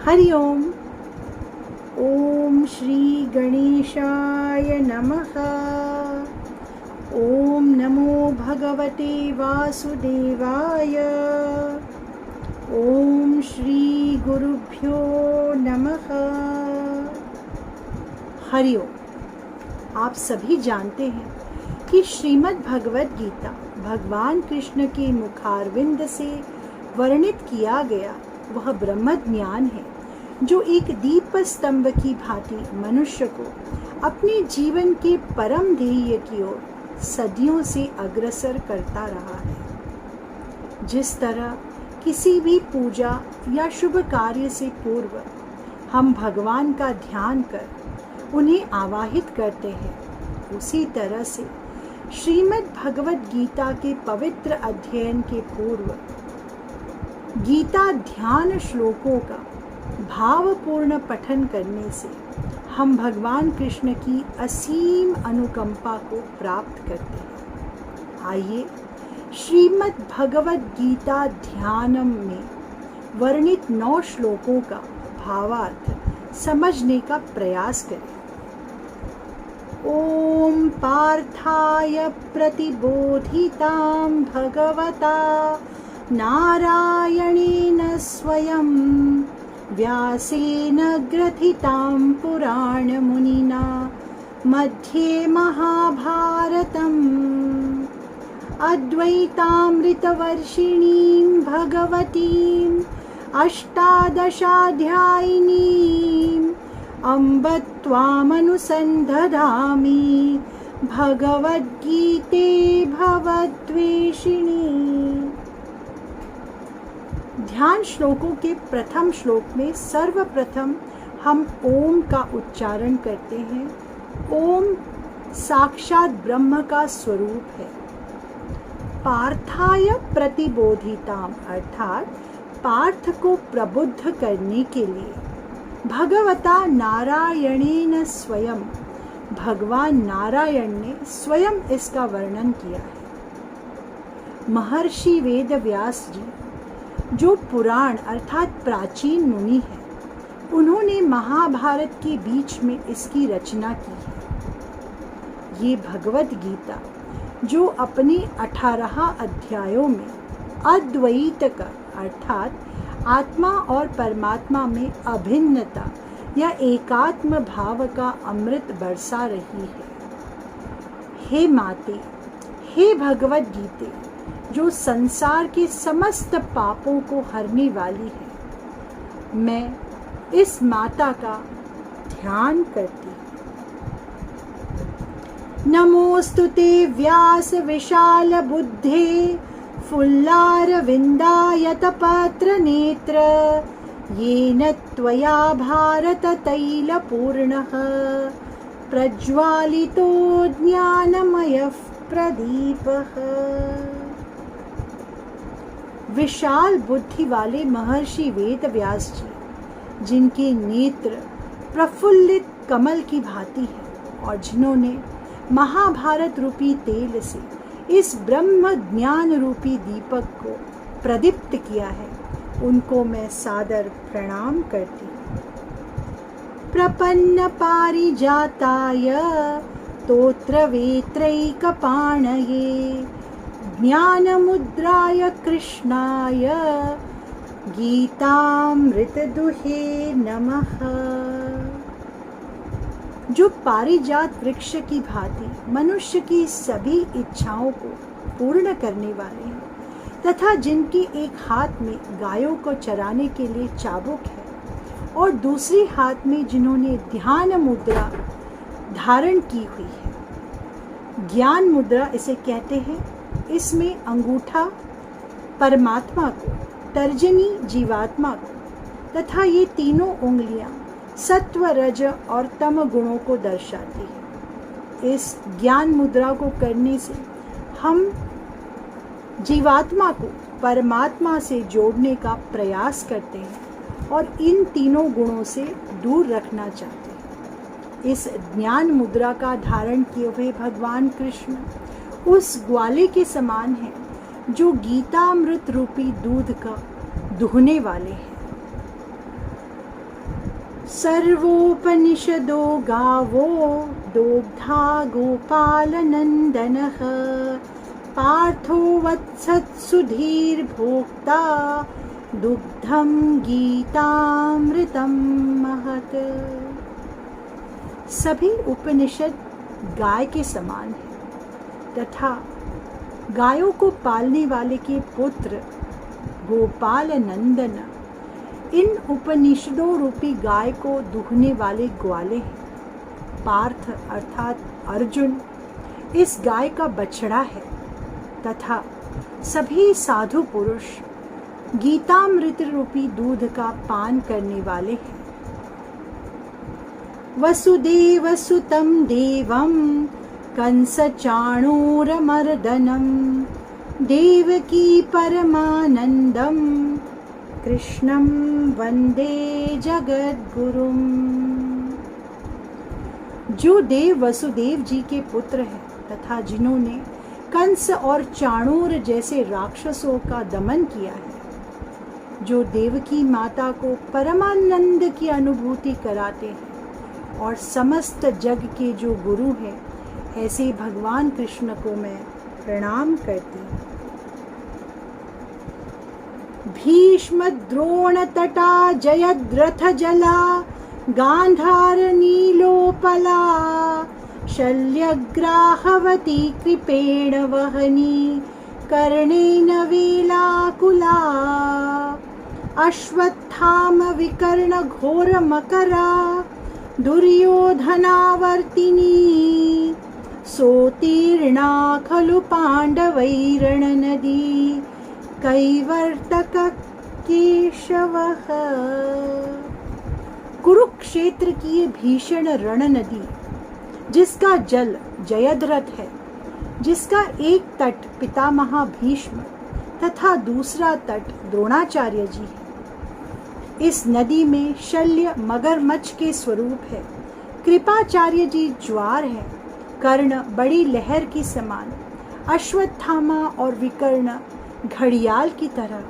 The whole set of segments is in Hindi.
हरि ओम। ओम श्री गणेशाय नमः। ओम नमो भगवते वासुदेवाय। ओम श्री गुरुभ्यो नमः। हरि ओम। आप सभी जानते हैं कि श्रीमद् भगवद गीता भगवान कृष्ण के मुखारविंद से वर्णित किया गया वह ब्रह्म ज्ञान है जो एक दीप स्तंभ की भांति मनुष्य को अपने जीवन के परम ध्येय की ओर सदियों से अग्रसर करता रहा है। जिस तरह किसी भी पूजा या शुभ कार्य से पूर्व हम भगवान का ध्यान कर उन्हें आवाहित करते हैं, उसी तरह से श्रीमद् भगवद गीता के पवित्र अध्ययन के पूर्व गीता ध्यान श्लोकों का भावपूर्ण पठन करने से हम भगवान कृष्ण की असीम अनुकंपा को प्राप्त करते हैं। आइए श्रीमद् भगवद गीता ध्यानम में वर्णित 9 श्लोकों का भावार्थ समझने का प्रयास करें। ओम पार्थाय प्रतिबोधितां भगवता नारायणेन स्वयं व्यासेन ग्रथितां पुराणमुनिना मध्ये महाभारतम् अद्वैतामृतवर्षिणीं भगवतीम् अष्टादशाध्यायिनीम् अम्ब त्वामनुसन्धधामि भगवद्गीते भवद्वेषिणी। ध्यान श्लोकों के प्रथम श्लोक में सर्वप्रथम हम ओम का उच्चारण करते हैं। ओम साक्षात ब्रह्म का स्वरूप है। पार्थाय प्रतिबोधिताम अर्थात पार्थ को प्रबुद्ध करने के लिए भगवता नारायणेन स्वयं भगवान नारायण ने स्वयं इसका वर्णन किया है। महर्षि वेद व्यास जी जो पुराण अर्थात प्राचीन मुनि हैं, उन्होंने महाभारत के बीच में इसकी रचना की है। ये भगवद गीता जो अपने 18 अध्यायों में अद्वैत का अर्थात आत्मा और परमात्मा में अभिन्नता या एकात्म भाव का अमृत बरसा रही है। हे माते, हे भगवद गीते जो संसार के समस्त पापों को हरने वाली है, मैं इस माता का ध्यान करती हूँ। नमोस्तुते व्यास विशाल बुद्धे फुल्लारविन्दायतपत्र नेत्र येन त्वया भारत तैलपूर्णः प्रज्वालितो ज्ञानमयः प्रदीपः। विशाल बुद्धि वाले महर्षि वेद व्यास जी, जिनके नेत्र प्रफुल्लित कमल की भांति है और जिन्होंने महाभारत रूपी तेल से इस ब्रह्म ज्ञान रूपी दीपक को प्रदीप्त किया है, उनको मैं सादर प्रणाम करती हूँ। प्रपन्न पारिजाताय तोत्रवेत्रैकपाणये ज्ञानमुद्राय कृष्णाय गीतामृतदुहे नमः। जो पारिजात वृक्ष की भांति मनुष्य की सभी इच्छाओं को पूर्ण करने वाले हैं तथा जिनके एक हाथ में गायों को चराने के लिए चाबुक है और दूसरी हाथ में जिन्होंने ध्यान मुद्रा धारण की हुई है। ज्ञान मुद्रा इसे कहते हैं। इसमें अंगूठा परमात्मा को, तर्जनी जीवात्मा को तथा ये तीनों उंगलियां सत्व रज और तम गुणों को दर्शाती है। इस ज्ञान मुद्रा को करने से हम जीवात्मा को परमात्मा से जोड़ने का प्रयास करते हैं और इन तीनों गुणों से दूर रखना चाहते हैं। इस ज्ञान मुद्रा का धारण किए हुए भगवान कृष्ण उस ग्वाले के समान हैं जो गीतामृत रूपी दूध का दुहने वाले हैं। सर्वोपनिषदो गावो दोग्धा गोपालनन्दनः पार्थो वत्सत्सुधीर्भोक्ता दुग्धं गीतामृतं महत्। सभी उपनिषद गाय के समान है तथा गायों को पालने वाले के पुत्र गोपाल नंदन इन उपनिषदों रूपी गाय को दूहने वाले ग्वाले हैं। पार्थ अर्थात अर्जुन इस गाय का बछड़ा है तथा सभी साधु पुरुष गीतामृत रूपी दूध का पान करने वाले हैं। वसुदेवसुतं देवं कंसचाणूरमर्दनं देवकी परमानंदं कृष्णं वंदे जगद्गुरुम। जो देव वसुदेव जी के पुत्र हैं तथा जिन्होंने कंस और चाणूर जैसे राक्षसों का दमन किया है, जो देवकी माता को परमानंद की अनुभूति कराते हैं और समस्त जग के जो गुरु हैं, ऐसे भगवान कृष्ण को मैं प्रणाम करती हूँ। भीष्म द्रोण तटा जयद्रथ जला गांधार नीलोपला शल्यग्राहवती कृपेण वहनी कर्णेन वेलाकुला अश्वत्थाम विकर्ण घोर मकरा दुर्योधनावर्तिनी सोतीर्णा खलु पाण्डवैरणनदी कैवर्तक केशवः। कुरुक्षेत्र की ये भीषण रण नदी जिसका जल जयद्रथ है, जिसका एक तट पितामह भीष्म तथा दूसरा तट द्रोणाचार्य जी है। इस नदी में शल्य मगरमच्छ के स्वरूप है, कृपाचार्य जी ज्वार है, कर्ण बड़ी लहर की समान, अश्वत्थामा और विकर्ण घड़ियाल की तरह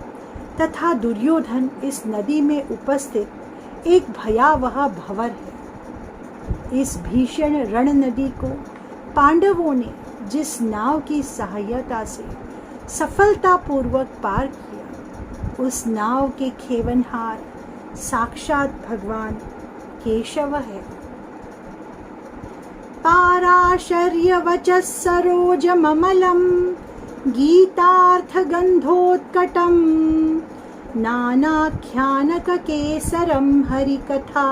तथा दुर्योधन इस नदी में उपस्थित एक भयावह भंवर है। इस भीषण रण नदी को पांडवों ने जिस नाव की सहायता से सफलतापूर्वक पार किया, उस नाव के खेवनहार साक्षात भगवान केशव है। पाराशर्यवचः सरोजममलं गीतार्थगन्धोत्कटं नानाख्यानककेसरं हरिकथा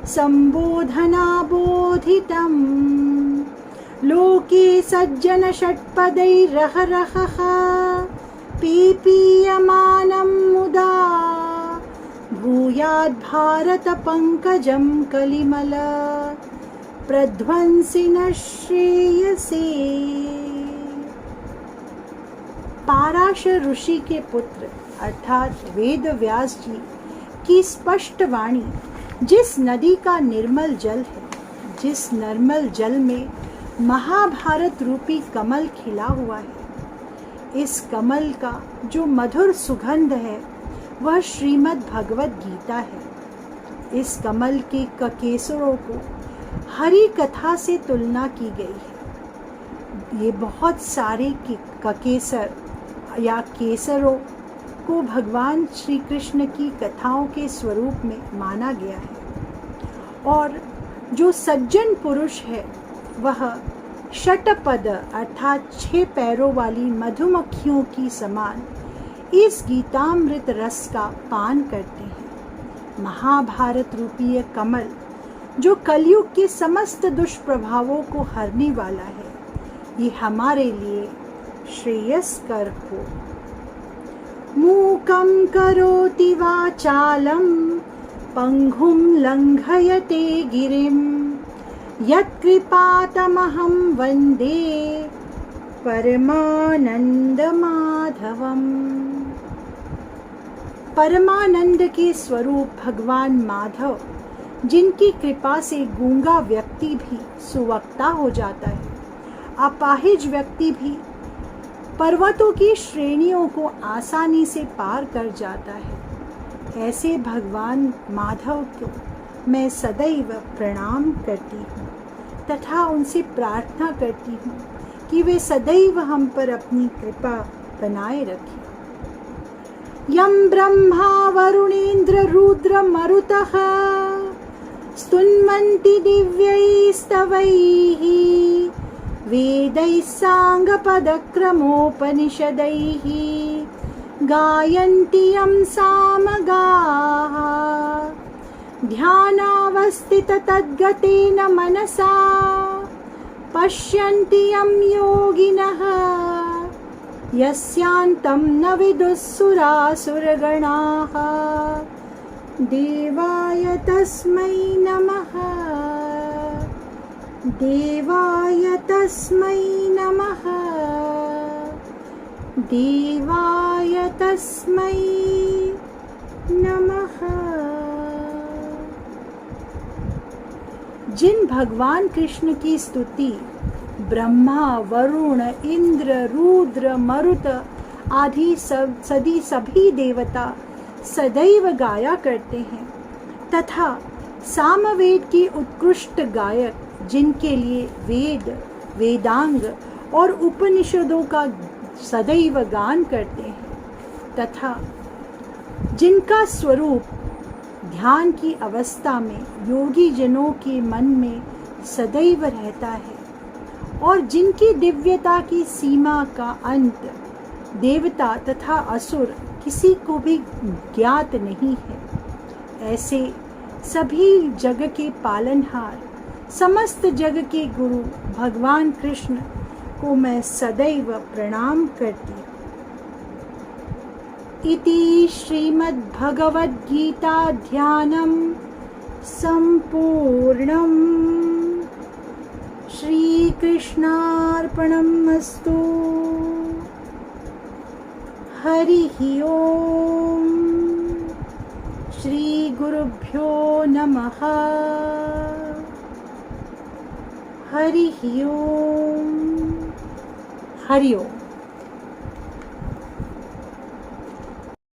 संबोधनाबोधितं लोके सज्जन षट्पदैरहरहः पीपीयमानं मुदा भूयाद् भारत पंकजं कलिमल प्रध्वंसिन श्रेयसे। पाराशर ऋषि के पुत्र अर्थात वेद व्यास जी की स्पष्ट वाणी जिस नदी का निर्मल जल है, जिस निर्मल जल में महाभारत रूपी कमल खिला हुआ है, इस कमल का जो मधुर सुगंध है वह श्रीमद् भगवत गीता है। इस कमल के ककेसरों को हरि कथा से तुलना की गई है। ये बहुत सारे ककेसर या केसरों को भगवान श्री कृष्ण की कथाओं के स्वरूप में माना गया है और जो सज्जन पुरुष है वह षटपद अर्थात 6 पैरों वाली मधुमक्खियों की समान इस गीतामृत रस का पान करते हैं। महाभारत रूपी यह कमल जो कलयुग के समस्त दुष्प्रभावों को हरने वाला है, ये हमारे लिए श्रेयस्कर हो। मूकं करोति वाचालं पंगुं लंघयते गिरिं यत्कृपातमहं वन्दे परमानंदमाधवम्। परमानंद के स्वरूप भगवान माधव जिनकी कृपा से गूंगा व्यक्ति भी सुवक्ता हो जाता है, अपाहिज व्यक्ति भी पर्वतों की श्रेणियों को आसानी से पार कर जाता है, ऐसे भगवान माधव को मैं सदैव प्रणाम करती हूँ तथा उनसे प्रार्थना करती हूँ कि वे सदैव हम पर अपनी कृपा बनाए रखें। यं ब्रह्मा वरुणेन्द्र रुद्र मरुतः स्तुन्वन्ति दिव्यैस्तवैः वेदैः साङ्गपदक्रमोपनिषदैः गायन्ति यं सामगाः ध्यानावस्थिततद्गतेन मनसा पश्यन्ति यं योगिनः यस्यान्तं न विदुःसुरासुरगणाः देवाय तस्मै नमः देवाय तस्मै नमः देवाय तस्मै नमः। जिन भगवान कृष्ण की स्तुति ब्रह्मा वरुण इंद्र रुद्र मरुत आदि सभी देवता सदैव गाया करते हैं तथा सामवेद के उत्कृष्ट गायक जिनके लिए वेद वेदांग और उपनिषदों का सदैव गान करते हैं तथा जिनका स्वरूप ध्यान की अवस्था में योगी जनों के मन में सदैव रहता है और जिनकी दिव्यता की सीमा का अंत देवता तथा असुर किसी को भी ज्ञात नहीं है, ऐसे सभी जग के पालनहार समस्त जग के गुरु भगवान कृष्ण को मैं सदैव प्रणाम करती हूँ। इति श्रीमद्भगवद्गीता ध्यानं संपूर्णम्। श्रीकृष्णार्पणमस्तु। हरिः ओम। श्री गुरुभ्यो नमः। हरिः ओम। हरि ओम।